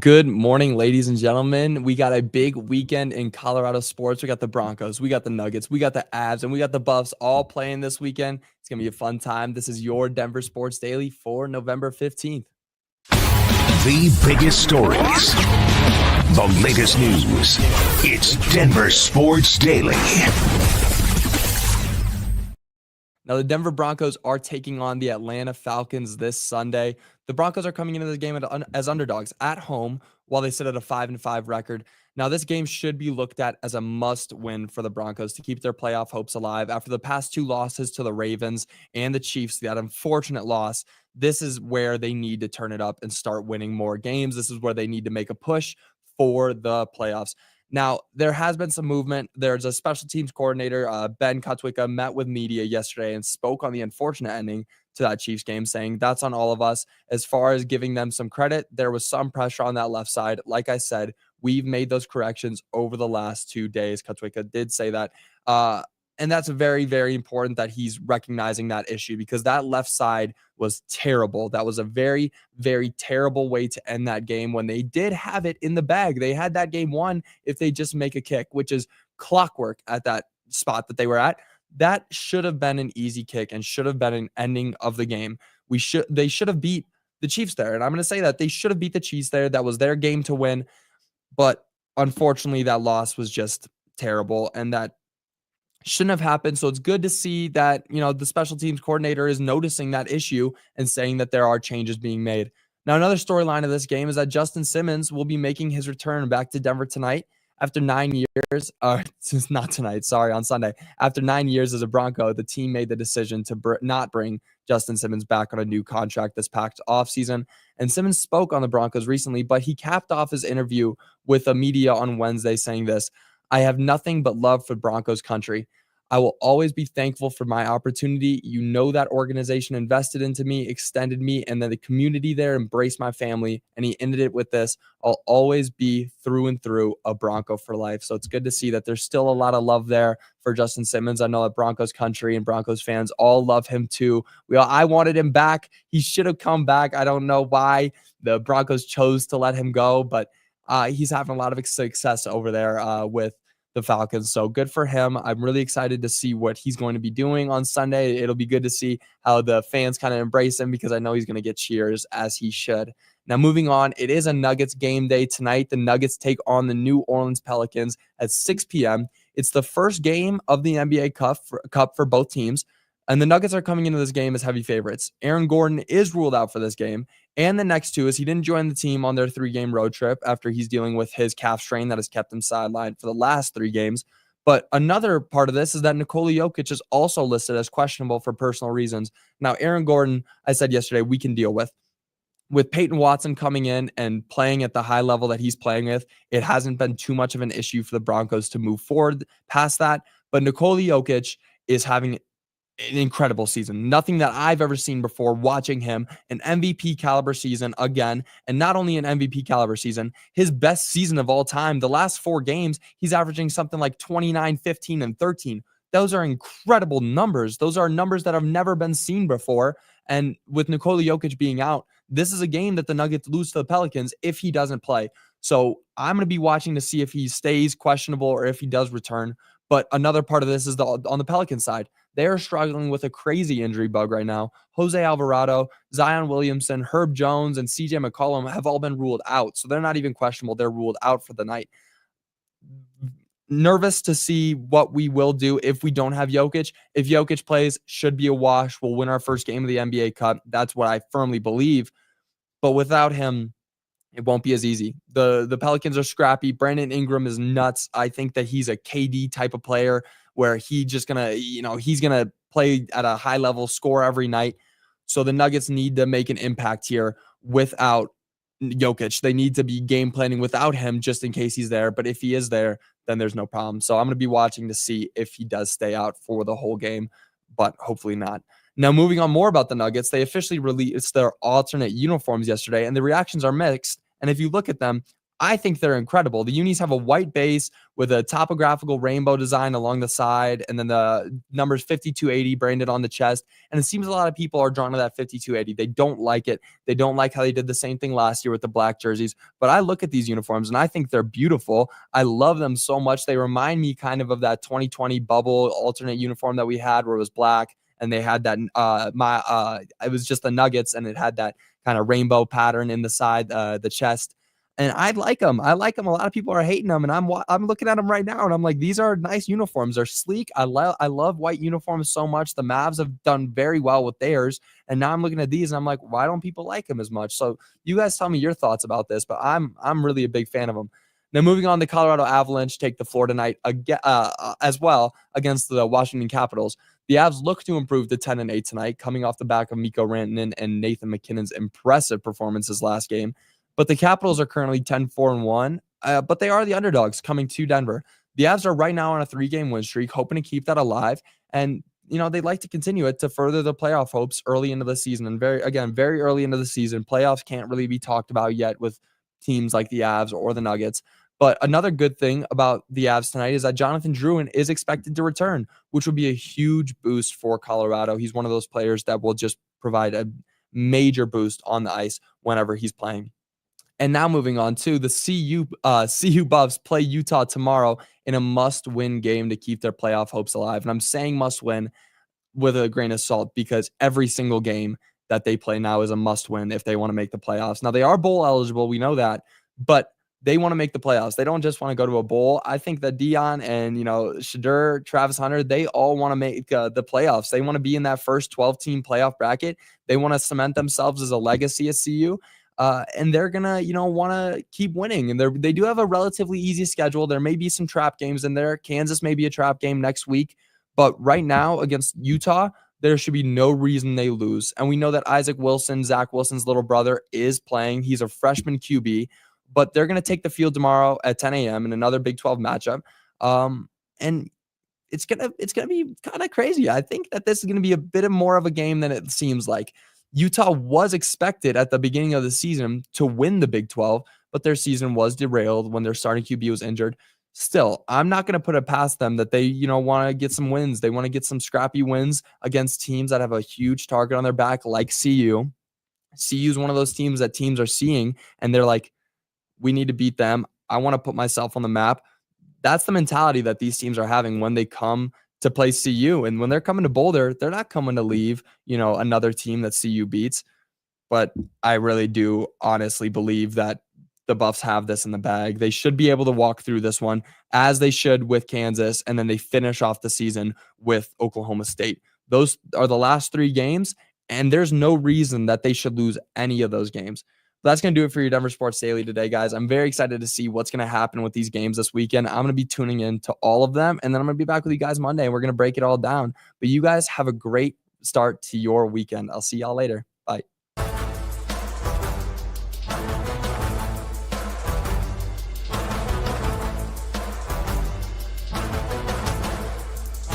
Good morning, ladies and gentlemen. We got a big weekend in Colorado sports. We got the Broncos, we got the Nuggets, we got the Avs, and we got the Buffs all playing this weekend. It's going to be a fun time. This is your Denver Sports Daily for November 15th. The biggest stories, the latest news. It's Denver Sports Daily. Now, the Denver Broncos are taking on the Atlanta Falcons this Sunday. The Broncos are coming into the game as underdogs at home while they sit at a 5-5 record. Now, this game should be looked at as a must-win for the Broncos to keep their playoff hopes alive. After the past two losses to the Ravens and the Chiefs, that unfortunate loss, this is where they need to turn it up and start winning more games. This is where they need to make a push for the playoffs. Now, there has been some movement. There's a special teams coordinator, Ben Kotwicka, met with media yesterday and spoke on the unfortunate ending to that Chiefs game, saying that's on all of us. As far as giving them some credit, there was some pressure on that left side. Like I said, we've made those corrections over the last 2 days. Kotwicka did say that. And that's very, very important that he's recognizing that issue because that left side was terrible. That was a very, very terrible way to end that game when they did have it in the bag. They had that game won if they just make a kick, which is clockwork at that spot that they were at. That should have been an easy kick and should have been an ending of the game. They should have beat the Chiefs there. And I'm going to say that they should have beat the Chiefs there. That was their game to win. But unfortunately, that loss was just terrible. And that shouldn't have happened. So it's good to see that, the special teams coordinator is noticing that issue and saying that there are changes being made. Now, another storyline of this game is that Justin Simmons will be making his return back to Denver tonight after 9 years. Not tonight, sorry, on Sunday. After 9 years as a Bronco, the team made the decision to not bring Justin Simmons back on a new contract this past offseason. And Simmons spoke on the Broncos recently, but he capped off his interview with the media on Wednesday saying this: "I have nothing but love for Broncos country. I will always be thankful for my opportunity. That organization invested into me, extended me, and then the community there embraced my family." And he ended it with this: "I'll always be through and through a Bronco for life." So it's good to see that there's still a lot of love there for Justin Simmons. I know that Broncos country and Broncos fans all love him too. I wanted him back. He should have come back. I don't know why the Broncos chose to let him go, but he's having a lot of success over there with the Falcons. So good for him. I'm really excited to see what he's going to be doing on Sunday. It'll be good to see how the fans kind of embrace him because I know he's going to get cheers as he should. Now, moving on, it is a Nuggets game day tonight. The Nuggets take on the New Orleans Pelicans at 6 p.m. It's the first game of the NBA Cup for both teams. And the Nuggets are coming into this game as heavy favorites. Aaron Gordon is ruled out for this game. And the next two is he didn't join the team on their 3-game road trip after he's dealing with his calf strain that has kept him sidelined for the last 3 games. But another part of this is that Nikola Jokic is also listed as questionable for personal reasons. Now, Aaron Gordon, I said yesterday, we can deal with. With Peyton Watson coming in and playing at the high level that he's playing with, it hasn't been too much of an issue for the Broncos to move forward past that. But Nikola Jokic is having an incredible season. Nothing that I've ever seen before watching him. An MVP caliber season again. And not only an MVP caliber season, his best season of all time. The last 4 games, he's averaging something like 29, 15, and 13. Those are incredible numbers. Those are numbers that have never been seen before. And with Nikola Jokic being out, this is a game that the Nuggets lose to the Pelicans if he doesn't play. So I'm going to be watching to see if he stays questionable or if he does return. But another part of this is on the Pelican side. They are struggling with a crazy injury bug right now. Jose Alvarado, Zion Williamson, Herb Jones, and CJ McCollum have all been ruled out. So they're not even questionable. They're ruled out for the night. Nervous to see what we will do if we don't have Jokic. If Jokic plays, should be a wash. We'll win our first game of the NBA Cup. That's what I firmly believe. But without him, it won't be as easy. The Pelicans are scrappy. Brandon Ingram is nuts. I think that he's a KD type of player where he's going to play at a high level, score every night. So the Nuggets need to make an impact here without Jokic. They need to be game planning without him just in case he's there. But if he is there, then there's no problem. So I'm going to be watching to see if he does stay out for the whole game, but hopefully not. Now, moving on more about the Nuggets, they officially released their alternate uniforms yesterday, and the reactions are mixed. And if you look at them, I think they're incredible. The unis have a white base with a topographical rainbow design along the side, and then the numbers 5280 branded on the chest. And it seems a lot of people are drawn to that 5280. They don't like it. They don't like how they did the same thing last year with the black jerseys. But I look at these uniforms and I think they're beautiful. I love them so much. They remind me kind of that 2020 bubble alternate uniform that we had where it was black and they had that it was just the Nuggets and it had that kind of rainbow pattern in the side, the chest. And I like them. I like them. A lot of people are hating them, and I'm looking at them right now, and I'm like, these are nice uniforms. They're sleek. I love white uniforms so much. The Mavs have done very well with theirs, and now I'm looking at these, and I'm like, why don't people like them as much? So you guys tell me your thoughts about this, but I'm really a big fan of them. Now moving on, the Colorado Avalanche take the floor tonight again, as well against the Washington Capitals. The Avs look to improve to 10-8 tonight, coming off the back of Mikko Rantanen and Nathan MacKinnon's impressive performances last game. But the Capitals are currently 10-4-1, but they are the underdogs coming to Denver. The Avs are right now on a 3-game win streak, hoping to keep that alive. And, they'd like to continue it to further the playoff hopes early into the season. And very early into the season, playoffs can't really be talked about yet with teams like the Avs or the Nuggets. But another good thing about the Avs tonight is that Jonathan Drouin is expected to return, which would be a huge boost for Colorado. He's one of those players that will just provide a major boost on the ice whenever he's playing. And now moving on to the CU Buffs play Utah tomorrow in a must-win game to keep their playoff hopes alive. And I'm saying must-win with a grain of salt because every single game that they play now is a must-win if they want to make the playoffs. Now, they are bowl eligible. We know that. But they want to make the playoffs. They don't just want to go to a bowl. I think that Dion and, Shadur, Travis Hunter, they all want to make the playoffs. They want to be in that first 12-team playoff bracket. They want to cement themselves as a legacy at CU. And they're gonna, want to keep winning. And they do have a relatively easy schedule. There may be some trap games in there. Kansas may be a trap game next week, but right now against Utah, there should be no reason they lose. And we know that Isaac Wilson, Zach Wilson's little brother, is playing. He's a freshman QB, but they're gonna take the field tomorrow at 10 a.m. in another Big 12 matchup. And it's gonna be kind of crazy. I think that this is gonna be a bit more of a game than it seems like. Utah was expected at the beginning of the season to win the Big 12, but their season was derailed when their starting QB was injured. Still, I'm not going to put it past them that they, want to get some wins. They want to get some scrappy wins against teams that have a huge target on their back, like CU. CU is one of those teams that teams are seeing, and they're like, we need to beat them. I want to put myself on the map. That's the mentality that these teams are having when they come to play CU. And when they're coming to Boulder, they're not coming to leave, another team that CU beats. But I really do honestly believe that the Buffs have this in the bag. They should be able to walk through this one as they should with Kansas. And then they finish off the season with Oklahoma State. Those are the last 3 games. And there's no reason that they should lose any of those games. That's going to do it for your Denver Sports Daily today, guys. I'm very excited to see what's going to happen with these games this weekend. I'm going to be tuning in to all of them, and then I'm going to be back with you guys Monday, and we're going to break it all down. But you guys have a great start to your weekend. I'll see y'all later.